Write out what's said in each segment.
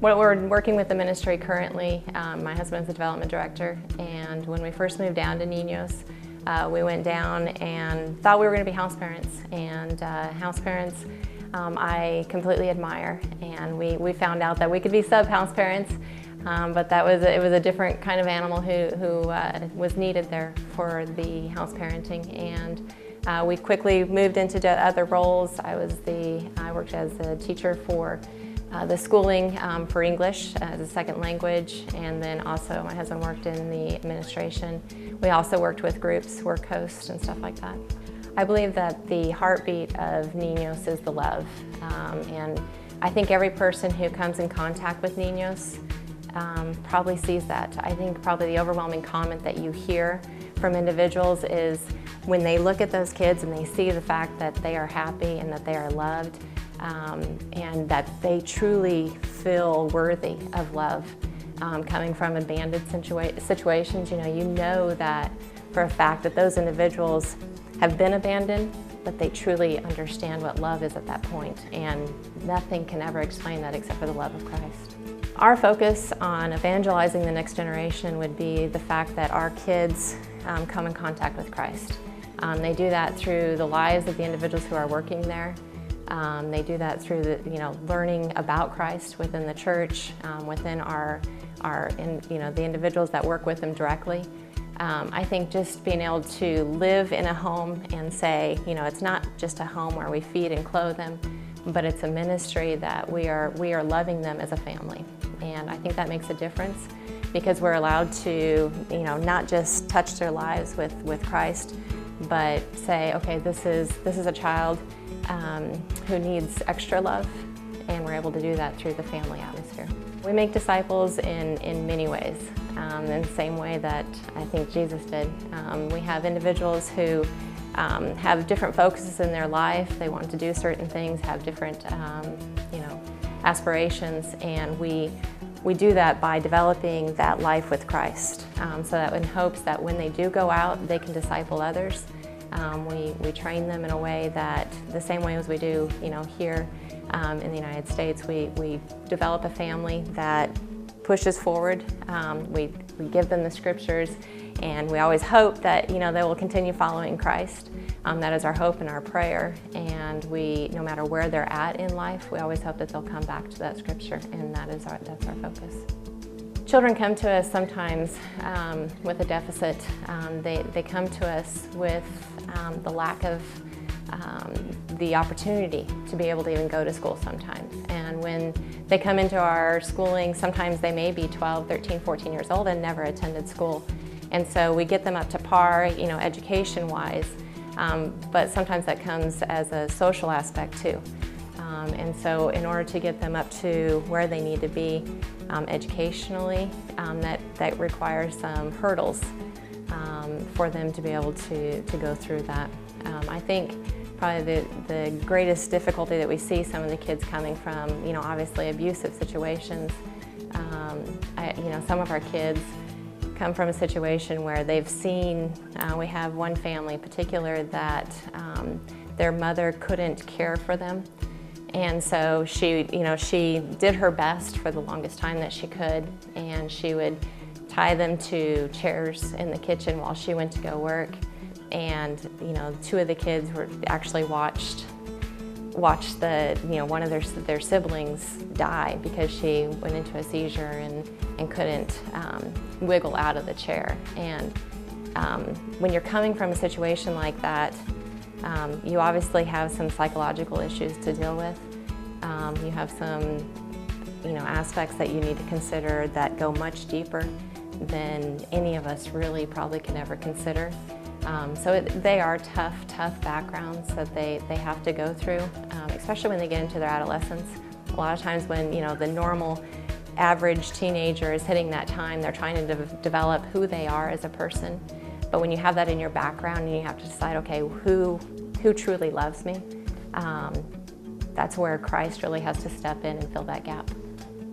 Well, we're working with the ministry currently. My husband's the development director, and when we first moved down to Ninos, we went down and thought we were going to be house parents. And house parents I completely admire, and we found out that we could be sub-house parents, but it was a different kind of animal who was needed there for the house parenting. And we quickly moved into other roles. I worked as a teacher for the schooling for English as a second language, and then also my husband worked in the administration. We also worked with groups, work hosts and stuff like that. I believe that the heartbeat of Ninos is the love, and I think every person who comes in contact with Ninos probably sees that. I think probably the overwhelming comment that you hear from individuals is when they look at those kids and they see the fact that they are happy and that they are loved, and that they truly feel worthy of love. Coming from abandoned situations, you know that for a fact that those individuals have been abandoned, but they truly understand what love is at that point, and nothing can ever explain that except for the love of Christ. Our focus on evangelizing the next generation would be the fact that our kids come in contact with Christ. They do that through the lives of the individuals who are working there. They do that through learning about Christ within the church, within the individuals that work with them directly. I think just being able to live in a home and say, it's not just a home where we feed and clothe them, but it's a ministry that we are loving them as a family. And I think that makes a difference because we're allowed to, not just touch their lives with Christ, but say, okay, this is a child who needs extra love, and we're able to do that through the family atmosphere. We make disciples in many ways, in the same way that I think Jesus did. We have individuals who have different focuses in their life. They want to do certain things, have different aspirations, and we do that by developing that life with Christ, so that in hopes that when they do go out, they can disciple others. We train them in a way that the same way as we do, here in the United States, we develop a family that pushes forward. We give them the scriptures, and we always hope that they will continue following Christ. That is our hope and our prayer, and no matter where they're at in life, we always hope that they'll come back to that scripture, and that's our focus. Children come to us sometimes with a deficit. They come to us with the lack of the opportunity to be able to even go to school sometimes. And when they come into our schooling, sometimes they may be 12, 13, 14 years old and never attended school. And so we get them up to par, education-wise, but sometimes that comes as a social aspect too. And so in order to get them up to where they need to be educationally, that requires some hurdles for them to be able to go through that. I think probably the greatest difficulty that we see some of the kids coming from, obviously abusive situations. Some of our kids come from a situation where they've seen, we have one family in particular that their mother couldn't care for them. And so she did her best for the longest time that she could, and she would tie them to chairs in the kitchen while she went to go work. And two of the kids were actually watched one of their siblings die because she went into a seizure and couldn't wiggle out of the chair. And when you're coming from a situation like that, you obviously have some psychological issues to deal with. You have some aspects that you need to consider that go much deeper than any of us really probably can ever consider. So they are tough backgrounds that they have to go through, especially when they get into their adolescence. A lot of times when the normal average teenager is hitting that time, they're trying to develop who they are as a person. But when you have that in your background and you have to decide, okay, who truly loves me, that's where Christ really has to step in and fill that gap.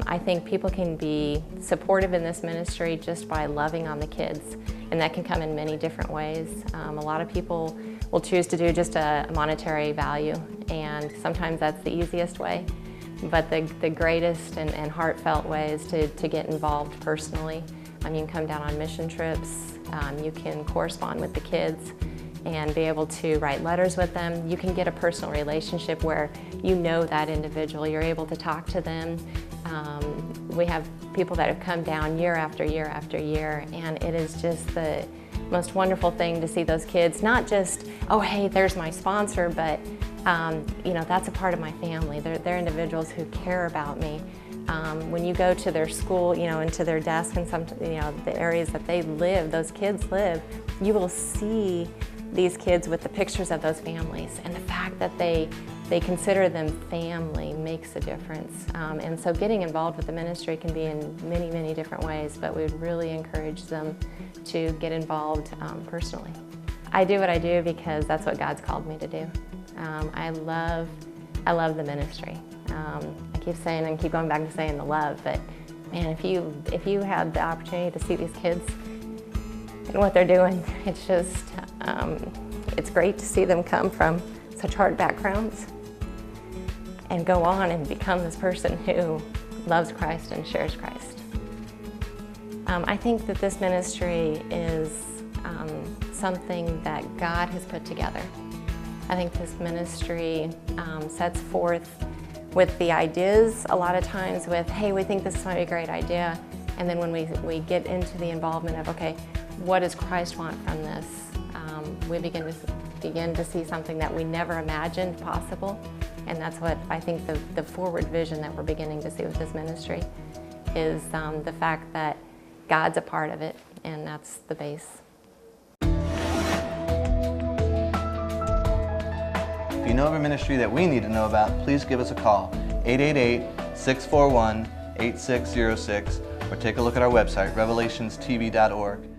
I think people can be supportive in this ministry just by loving on the kids, and that can come in many different ways. A lot of people will choose to do just a monetary value, and sometimes that's the easiest way. But the greatest and heartfelt way is to get involved personally. You can come down on mission trips, you can correspond with the kids and be able to write letters with them. You can get a personal relationship where you know that individual, you're able to talk to them. We have people that have come down year after year after year, and it is just the most wonderful thing to see those kids, not just, oh hey, there's my sponsor, but that's a part of my family. They're individuals who care about me. When you go to their school, and to their desk and the areas that they live, those kids live, you will see these kids with the pictures of those families, and the fact that they consider them family makes a difference. And so getting involved with the ministry can be in many, many different ways, but we would really encourage them to get involved personally. I do what I do because that's what God's called me to do. I love the ministry. I keep saying and keep going back to saying the love, but man, if you had the opportunity to see these kids and what they're doing, it's just, it's great to see them come from such hard backgrounds and go on and become this person who loves Christ and shares Christ. I think that this ministry is something that God has put together. I think this ministry sets forth with the ideas a lot of times with, hey, we think this might be a great idea, and then when we get into the involvement of, okay, what does Christ want from this? We begin to see something that we never imagined possible, and that's what I think the forward vision that we're beginning to see with this ministry is the fact that God's a part of it, and that's the base. If you know of a ministry that we need to know about, please give us a call, 888-641-8606, or take a look at our website, revelationstv.org.